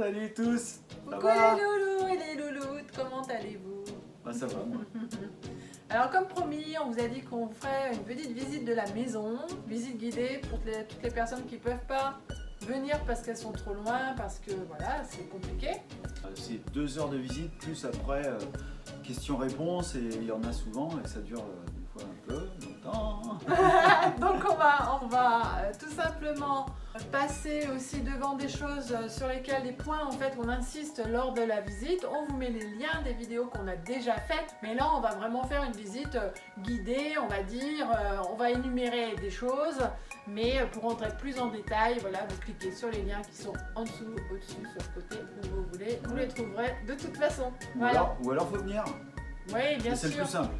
Salut tous. Ça Coucou va? les loulous et les louloutes, comment allez-vous? Ah, ça va, moi. Alors comme promis, on vous a dit qu'on ferait une petite visite de la maison, visite guidée pour toutes les personnes qui ne peuvent pas venir parce qu'elles sont trop loin, parce que voilà, c'est compliqué. C'est 2 heures de visite, plus après questions-réponses, et il y en a souvent, et ça dure des fois un peu longtemps. Donc on va tout simplement passer aussi devant des choses sur lesquelles, des points en fait on insiste lors de la visite. On vous met les liens des vidéos qu'on a déjà faites, mais là on va vraiment faire une visite guidée, on va dire, on va énumérer des choses, mais pour rentrer plus en détail, voilà, vous cliquez sur les liens qui sont en dessous, au-dessus, sur le côté, où vous voulez, vous les trouverez de toute façon. Voilà. Ou alors faut venir. Oui, bien C'est le sûr. plus simple.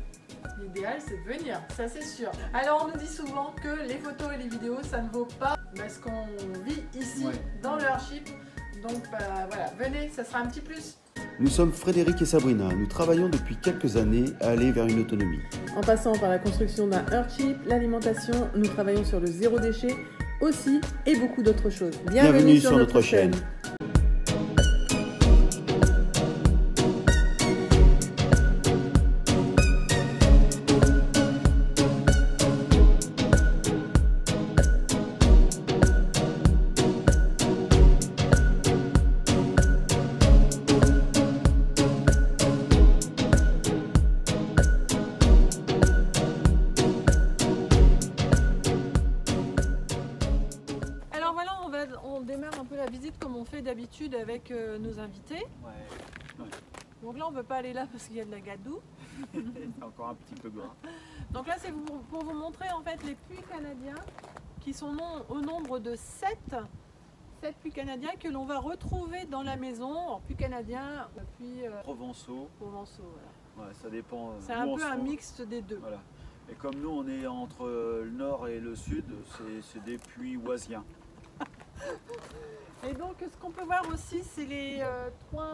L'idéal, c'est de venir, ça c'est sûr. Alors, on nous dit souvent que les photos et les vidéos, ça ne vaut pas ce qu'on vit ici, dans le Earthship. Donc, voilà, venez, ça sera un petit plus. Nous sommes Frédéric et Sabrina. Nous travaillons depuis quelques années à aller vers une autonomie. En passant par la construction d'un Earthship, l'alimentation, nous travaillons sur le zéro déchet aussi et beaucoup d'autres choses. Bienvenue sur notre chaîne. On démarre un peu la visite comme on fait d'habitude avec nos invités. Ouais. Donc là, on ne peut pas aller là parce qu'il y a de la gadoue. C'est encore un petit peu gras. Donc là, c'est pour vous montrer en fait les puits canadiens qui sont au nombre de 7 puits canadiens que l'on va retrouver dans la maison. En puits canadiens, puits Provençaux. voilà. Ouais, ça dépend. C'est un peu un mixte des deux. Voilà. Et comme nous, on est entre le nord et le sud, c'est des puits oisiens. Et donc ce qu'on peut voir aussi, c'est les 3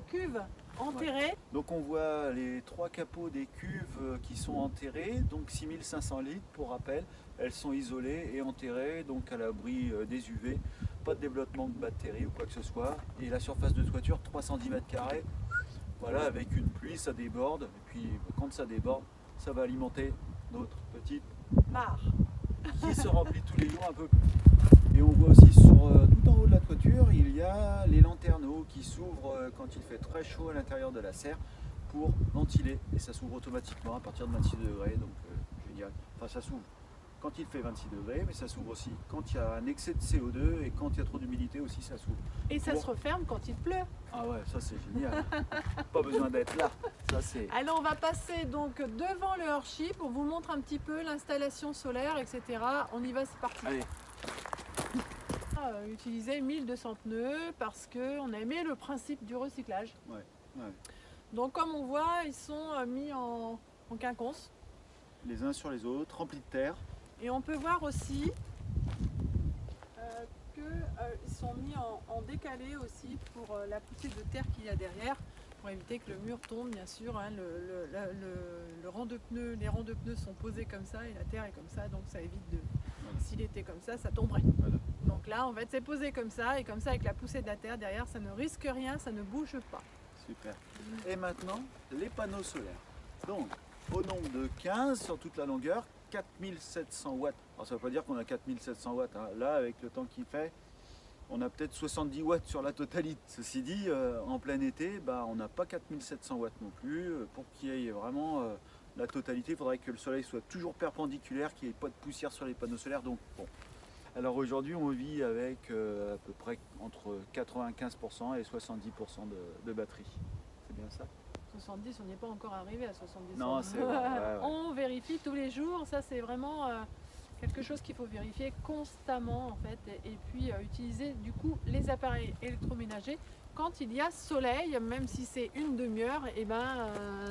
cuves enterrées. Donc on voit les 3 capots des cuves qui sont enterrées, donc 6500 litres pour rappel. Elles sont isolées et enterrées, donc à l'abri des UV, pas de développement de bactéries ou quoi que ce soit. Et la surface de toiture, 310 mètres carrés. Voilà, avec une pluie, ça déborde. Et puis quand ça déborde, ça va alimenter notre petite mare qui se remplit tous les jours un peu plus. Et on voit aussi sur tout en haut de la toiture, il y a les lanterneaux qui s'ouvrent quand il fait très chaud à l'intérieur de la serre pour ventiler. Et ça s'ouvre automatiquement à partir de 26 degrés, donc génial. Enfin, ça s'ouvre quand il fait 26 degrés, mais ça s'ouvre aussi quand il y a un excès de CO2 et quand il y a trop d'humidité aussi, ça s'ouvre. Et ça se referme quand il pleut. Ah ouais, ça c'est génial. Pas besoin d'être là. Ça, c'est... Alors on va passer donc devant le Earthship, on vous montre un petit peu l'installation solaire, etc. On y va, c'est parti. Allez. Utiliser 1200 pneus parce qu'on a aimé le principe du recyclage. Ouais. Donc comme on voit, ils sont mis en quinconce. Les uns sur les autres, remplis de terre. Et on peut voir aussi qu'ils sont mis en décalé aussi pour la poussée de terre qu'il y a derrière, pour éviter que le mur tombe, bien sûr. Hein, le rang de pneus, les rangs de pneus sont posés comme ça et la terre est comme ça, donc ça évite de... Voilà. S'il était comme ça tomberait. Voilà. Donc là, en fait, c'est posé comme ça, et comme ça, avec la poussée de la terre derrière, ça ne risque rien, ça ne bouge pas. Super. Et maintenant, les panneaux solaires. Donc, au nombre de 15 sur toute la longueur, 4700 watts. Alors ça ne veut pas dire qu'on a 4700 watts. Hein. Là, avec le temps qu'il fait, on a peut-être 70 watts sur la totalité. Ceci dit, en plein été, on n'a pas 4700 watts non plus. Pour qu'il y ait vraiment la totalité, il faudrait que le soleil soit toujours perpendiculaire, qu'il n'y ait pas de poussière sur les panneaux solaires. Donc, bon. Alors aujourd'hui, on vit avec à peu près entre 95% et 70% de batterie. C'est bien ça? 70, on n'y est pas encore arrivé à 70. Non, c'est vrai. Ouais. On vérifie tous les jours, ça c'est vraiment quelque chose qu'il faut vérifier constamment en fait, et puis utiliser du coup les appareils électroménagers quand il y a soleil, même si c'est une demi-heure, et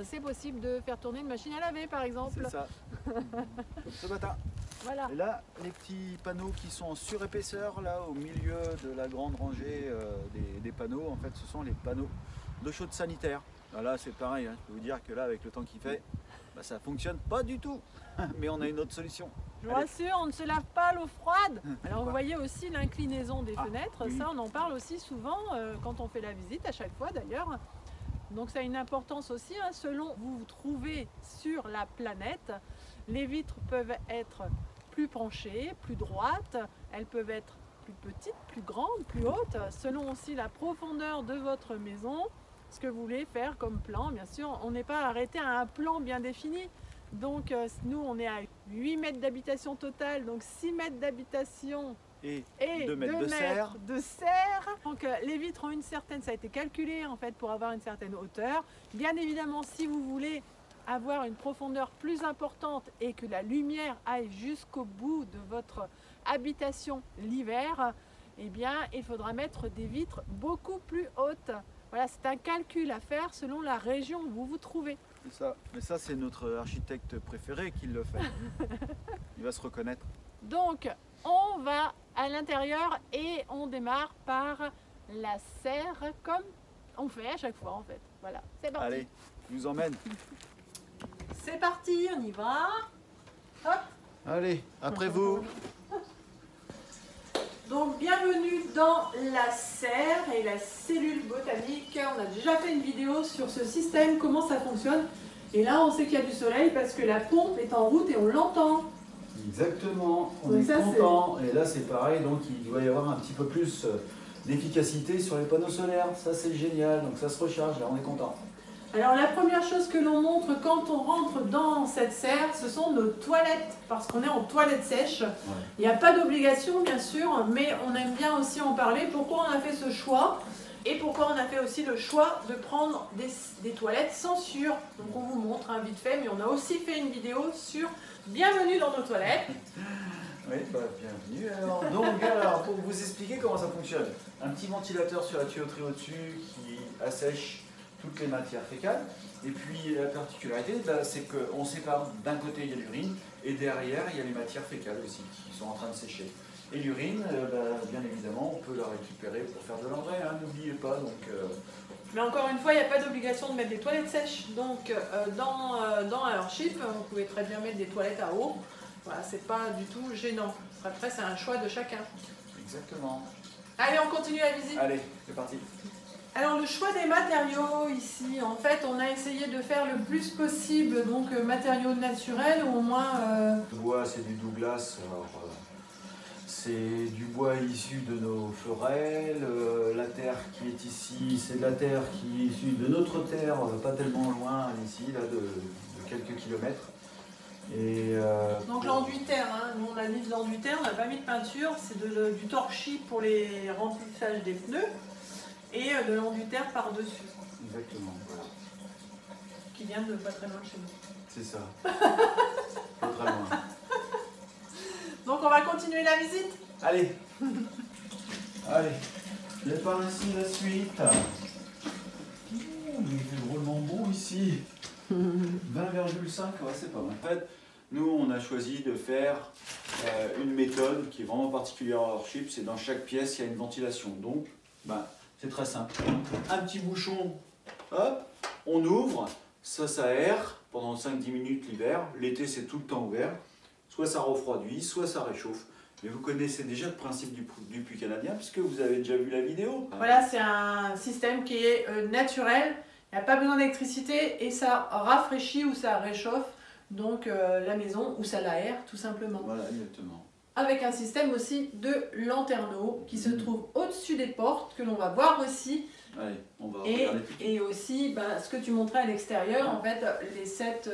c'est possible de faire tourner une machine à laver par exemple. C'est ça. Comme ce matin. Voilà. Et là, les petits panneaux qui sont en surépaisseur, là, au milieu de la grande rangée des panneaux, en fait, ce sont les panneaux d'eau chaude sanitaire. Alors là, c'est pareil, hein, je peux vous dire que là, avec le temps qu'il fait, bah, ça fonctionne pas du tout. Mais on a une autre solution. Je vous rassure, on ne se lave pas à l'eau froide. Alors vous voyez aussi l'inclinaison des fenêtres, oui. ça on en parle aussi souvent quand on fait la visite, à chaque fois d'ailleurs. Donc ça a une importance aussi, hein, selon où vous vous trouvez sur la planète. Les vitres peuvent être plus penchées, plus droites, elles peuvent être plus petites, plus grandes, plus hautes, selon aussi la profondeur de votre maison, ce que vous voulez faire comme plan. Bien sûr, on n'est pas arrêté à un plan bien défini. Donc nous on est à 8 mètres d'habitation totale, donc 6 mètres d'habitation Et et 2 mètres de serre. de serre. Donc les vitres ont une certaine, ça a été calculé en fait pour avoir une certaine hauteur. Bien évidemment, si vous voulez avoir une profondeur plus importante et que la lumière aille jusqu'au bout de votre habitation l'hiver, eh bien il faudra mettre des vitres beaucoup plus hautes. Voilà, c'est un calcul à faire selon la région où vous vous trouvez. C'est ça. Mais ça, c'est notre architecte préféré qui le fait. Il va se reconnaître. Donc, on va à l'intérieur et on démarre par la serre comme on fait à chaque fois en fait. Voilà, c'est parti. Allez, je vous emmène. C'est parti, on y va. Hop. Allez, après vous. Donc, bienvenue dans la serre et la cellule botanique. On a déjà fait une vidéo sur ce système, comment ça fonctionne. Et là, on sait qu'il y a du soleil parce que la pompe est en route et on l'entend. Exactement, on Donc est ça, content. Et là c'est pareil, donc il doit y avoir un petit peu plus d'efficacité sur les panneaux solaires. Ça c'est génial, donc ça se recharge, là on est content. Alors la première chose que l'on montre quand on rentre dans cette serre, ce sont nos toilettes, parce qu'on est en toilette sèche. Ouais. Il n'y a pas d'obligation bien sûr, mais on aime bien aussi en parler. Pourquoi on a fait ce choix et pourquoi on a fait aussi le choix de prendre des toilettes sans sur. Donc on vous montre hein, vite fait, mais on a aussi fait une vidéo sur bienvenue dans nos toilettes. Oui, bah, bienvenue alors. Donc alors, pour vous expliquer comment ça fonctionne, un petit ventilateur sur la tuyauterie au-dessus qui assèche toutes les matières fécales. Et puis la particularité, bah, c'est qu'on sépare, d'un côté il y a l'urine et derrière il y a les matières fécales aussi qui sont en train de sécher. Et l'urine, bah, bien évidemment, on peut la récupérer pour faire de l'engrais, hein, n'oubliez pas. Donc, Mais encore une fois, il n'y a pas d'obligation de mettre des toilettes sèches. Donc dans Earthship, vous pouvez très bien mettre des toilettes à eau. Voilà, c'est pas du tout gênant. Après, c'est un choix de chacun. exactement. Allez, on continue la visite. Allez, c'est parti. Alors le choix des matériaux ici, en fait, on a essayé de faire le plus possible, donc matériaux naturels ou au moins. Le bois, c'est du Douglas. Alors, c'est du bois issu de nos forêts. La terre qui est ici, c'est de la terre qui est issue de notre terre, pas tellement loin ici, là, de quelques kilomètres. Et, Donc l'enduit terre, hein. Nous on a mis de l'enduit terre, on n'a pas mis de peinture, c'est du torchis pour les remplissages des pneus et de l'enduit terre par-dessus, exactement, voilà. qui vient de pas très loin de chez nous. C'est ça. Pas très loin. Donc on va continuer la visite. Allez. Allez. Je vais par ici la suite. Il fait drôlement beau ici. 20,5, ouais, c'est pas mal. En fait, nous, on a choisi de faire une méthode qui est vraiment particulière à Earthship. C'est dans chaque pièce, il y a une ventilation. Donc, c'est très simple. Un petit bouchon, hop, on ouvre, ça aère pendant 5-10 minutes l'hiver. L'été, c'est tout le temps ouvert. Soit ça refroidit, soit ça réchauffe. Mais vous connaissez déjà le principe du puits canadien, puisque vous avez déjà vu la vidéo. Voilà, c'est un système qui est naturel. Il n'y a pas besoin d'électricité et ça rafraîchit ou ça réchauffe donc la maison ou ça l'aère tout simplement. Voilà, exactement. Avec un système aussi de lanterneau qui se trouve au-dessus des portes que l'on va voir aussi. Allez, on va regarder tout. Et aussi ce que tu montrais à l'extérieur, en fait, les 7...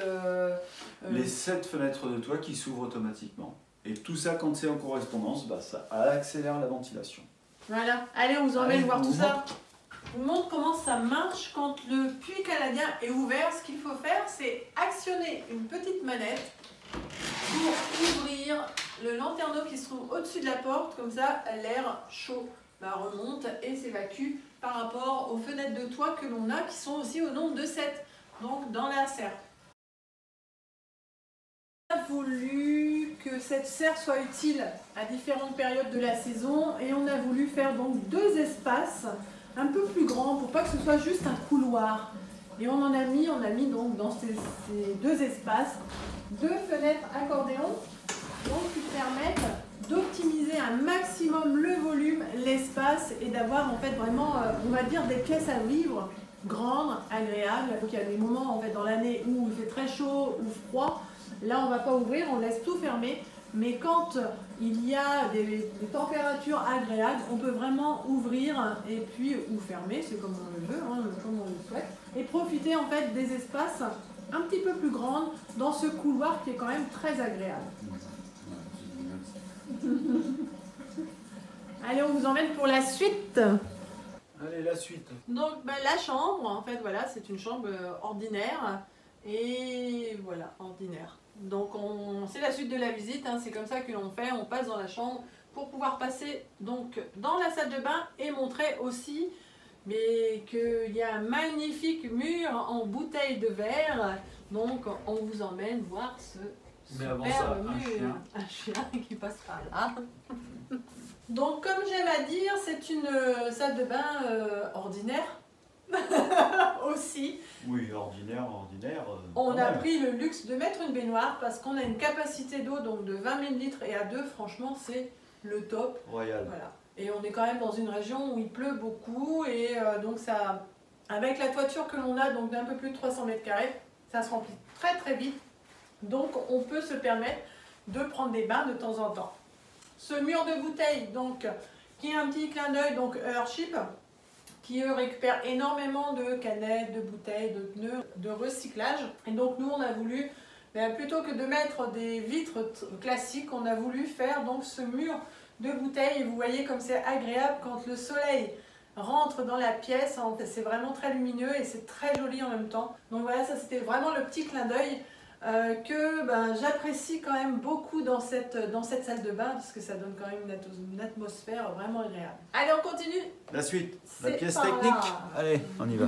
Les 7 fenêtres de toit qui s'ouvrent automatiquement. Et tout ça, quand c'est en correspondance, ça accélère la ventilation. Voilà, allez, on vous emmène Allez, voir on tout vous ça. Je vous montre comment ça marche quand le puits canadien est ouvert. Ce qu'il faut faire, c'est actionner une petite manette pour ouvrir le lanterneau qui se trouve au-dessus de la porte. Comme ça, l'air chaud remonte et s'évacue par rapport aux fenêtres de toit que l'on a, qui sont aussi au nombre de 7, donc dans la serre. On a voulu que cette serre soit utile à différentes périodes de la saison et on a voulu faire donc 2 espaces un peu plus grands pour pas que ce soit juste un couloir. Et on a mis donc dans ces deux espaces, deux fenêtres accordéon, donc qui permettent d'optimiser un maximum le volume, l'espace et d'avoir en fait vraiment, on va dire, des pièces à vivre grandes, agréables. Donc il y a des moments en fait dans l'année où il fait très chaud ou froid. Là on ne va pas ouvrir, on laisse tout fermé. Mais quand il y a des températures agréables, on peut vraiment ouvrir et puis ou fermer, c'est comme on le veut, hein, comme on le souhaite, et profiter en fait des espaces un petit peu plus grands dans ce couloir qui est quand même très agréable. Allez, on vous emmène pour la suite. Allez, la suite. Donc la chambre, en fait, voilà, c'est une chambre ordinaire. Et voilà, ordinaire. Donc c'est la suite de la visite, hein, c'est comme ça que l'on fait, on passe dans la chambre pour pouvoir passer donc dans la salle de bain et montrer aussi qu'il y a un magnifique mur en bouteille de verre. Donc on vous emmène voir ce Mais avant superbe ça, mur. Un chien qui passe par là. Donc comme j'aime à dire, c'est une salle de bain ordinaire. Aussi. Oui, ordinaire. On a pris le luxe de mettre une baignoire parce qu'on a une capacité d'eau donc de 20 000 litres et à 2, franchement, c'est le top. Royal. Voilà. Et on est quand même dans une région où il pleut beaucoup et donc ça, avec la toiture que l'on a donc d'un peu plus de 300 mètres carrés, ça se remplit très très vite. Donc on peut se permettre de prendre des bains de temps en temps. Ce mur de bouteilles donc qui est un petit clin d'œil donc Earthship, qui eux récupèrent énormément de canettes, de bouteilles, de pneus, de recyclage. Et donc nous on a voulu, plutôt que de mettre des vitres classiques, on a voulu faire donc ce mur de bouteilles. Et vous voyez comme c'est agréable quand le soleil rentre dans la pièce, c'est vraiment très lumineux et c'est très joli en même temps. Donc voilà, ça c'était vraiment le petit clin d'œil que j'apprécie quand même beaucoup dans cette salle de bain parce que ça donne quand même une atmosphère vraiment agréable. Allez, on continue. La suite, la C'est pièce par technique. là. Allez, on y va.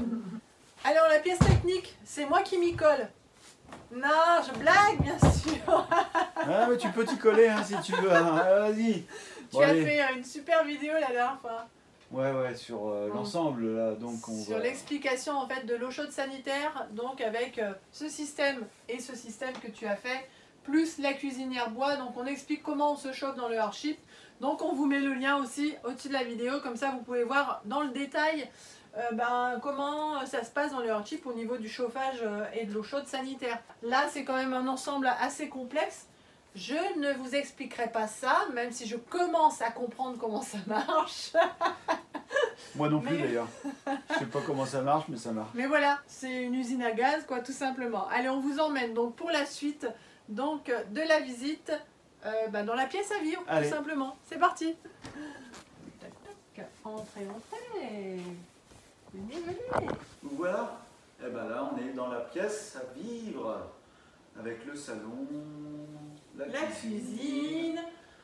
Alors la pièce technique, c'est moi qui m'y colle. Non, je blague bien sûr. Ah, mais tu peux t'y coller hein, si tu veux. Hein. Ah, vas-y. Tu as fait une super vidéo la dernière fois. Ouais, sur l'ensemble là, donc on sur l'explication en fait de l'eau chaude sanitaire, donc avec ce système et ce système que tu as fait, plus la cuisinière bois. Donc on explique comment on se chauffe dans le Earthship. Donc on vous met le lien aussi au-dessus de la vidéo, comme ça vous pouvez voir dans le détail comment ça se passe dans le Earthship au niveau du chauffage et de l'eau chaude sanitaire. Là c'est quand même un ensemble assez complexe. Je ne vous expliquerai pas ça, même si je commence à comprendre comment ça marche. Moi non plus d'ailleurs. Je sais pas comment ça marche, mais ça marche. Mais voilà, c'est une usine à gaz, quoi, tout simplement. Allez, on vous emmène donc pour la suite donc, de la visite dans la pièce à vivre, Allez. tout simplement. C'est parti. Tac, tac. Entrez. Venez. Voilà. Et ben là, on est dans la pièce à vivre. Avec le salon, la cuisine.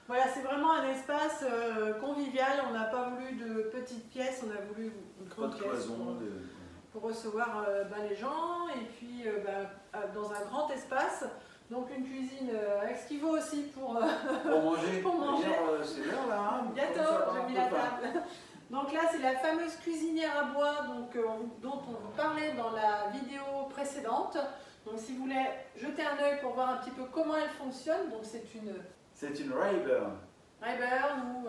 Voilà, c'est vraiment un espace convivial. On n'a pas voulu de petites pièces, on a voulu une grande pièce pour recevoir les gens. Et puis dans un grand espace, donc une cuisine avec ce qu'il faut aussi pour manger. pour manger. C'est l'heure là. Hein, bientôt, j'ai mis la table. Donc là, c'est la fameuse cuisinière à bois dont on vous parlait dans la vidéo précédente. Donc si vous voulez jeter un œil pour voir un petit peu comment elle fonctionne, donc c'est une Rayburn. Rayburn ou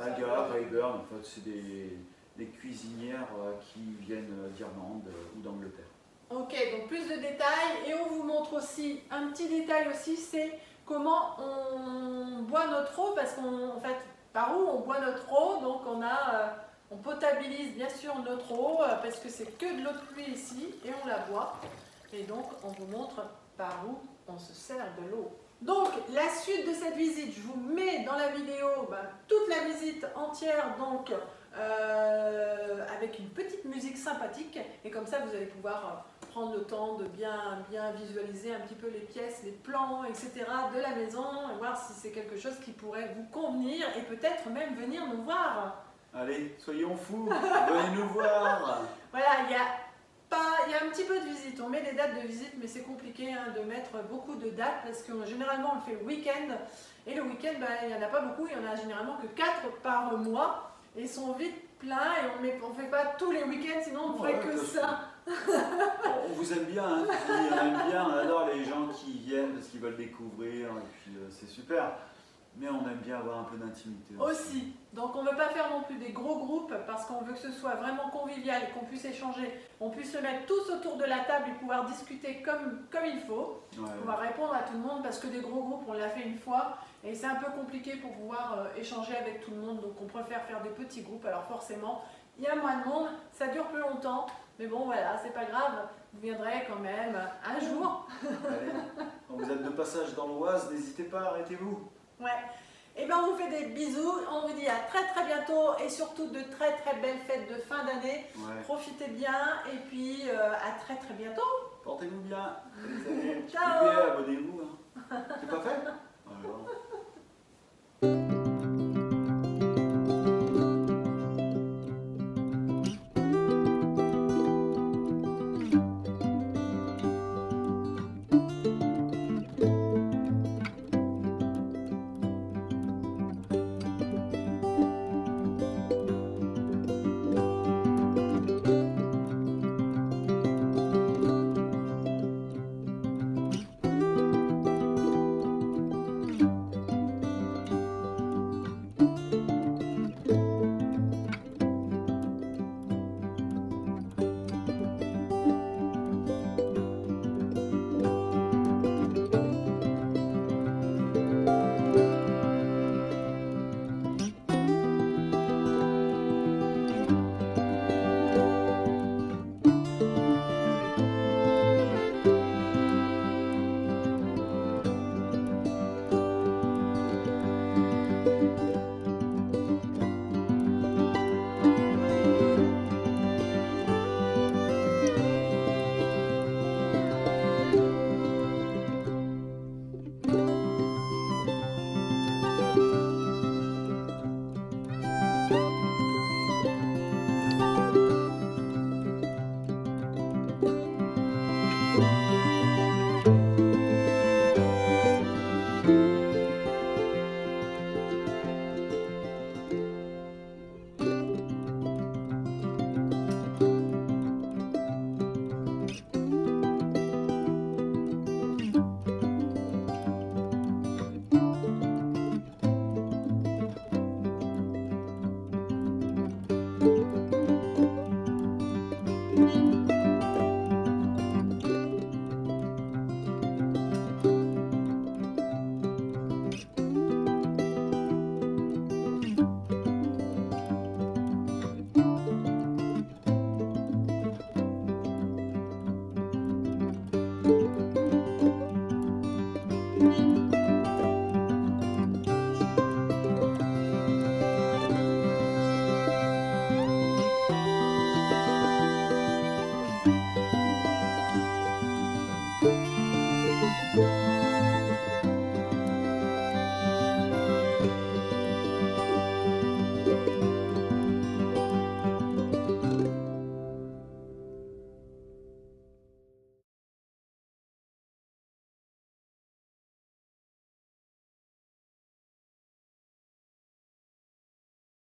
Aga. Rayburn, en fait c'est des cuisinières qui viennent d'Irlande ou d'Angleterre. Ok, donc plus de détails et on vous montre aussi, un petit détail aussi, c'est comment on boit notre eau, parce qu'en fait, par où on boit notre eau, donc on potabilise bien sûr notre eau parce que c'est que de l'eau de pluie ici et on la boit. Et donc on vous montre par où on se sert de l'eau. Donc la suite de cette visite, je vous mets dans la vidéo toute la visite entière donc avec une petite musique sympathique et comme ça vous allez pouvoir prendre le temps de bien visualiser un petit peu les pièces, les plans, etc. de la maison et voir si c'est quelque chose qui pourrait vous convenir et peut-être même venir nous voir. Allez, soyons fous, venez nous voir. Voilà, il y a un petit peu de visite, on met des dates de visite, mais c'est compliqué de mettre beaucoup de dates parce que généralement on le fait le week-end et le week-end il n'y en a pas beaucoup, il y en a généralement que 4 par mois et ils sont vite plein et on fait pas tous les week-ends, sinon on ne ferait que ça. On vous aime bien, hein, on aime bien, on adore les gens qui viennent parce qu'ils veulent découvrir, et puis c'est super. Mais on aime bien avoir un peu d'intimité aussi. Donc on ne veut pas faire non plus des gros groupes parce qu'on veut que ce soit vraiment convivial et qu'on puisse échanger, on puisse se mettre tous autour de la table et pouvoir discuter comme il faut, pouvoir répondre à tout le monde parce que des gros groupes on l'a fait une fois et c'est un peu compliqué pour pouvoir échanger avec tout le monde, donc on préfère faire des petits groupes. Alors forcément il y a moins de monde, ça dure plus longtemps, mais bon voilà, c'est pas grave, vous viendrez quand même un jour. Allez, quand vous êtes de passage dans l'Oise, n'hésitez pas, arrêtez-vous. Ouais. Et bien on vous fait des bisous, on vous dit à très très bientôt et surtout de très très belles fêtes de fin d'année. Profitez bien et puis à très très bientôt. Portez-vous bien. Allez, ciao. abonnez-vous. Hein. C'est pas fait alors.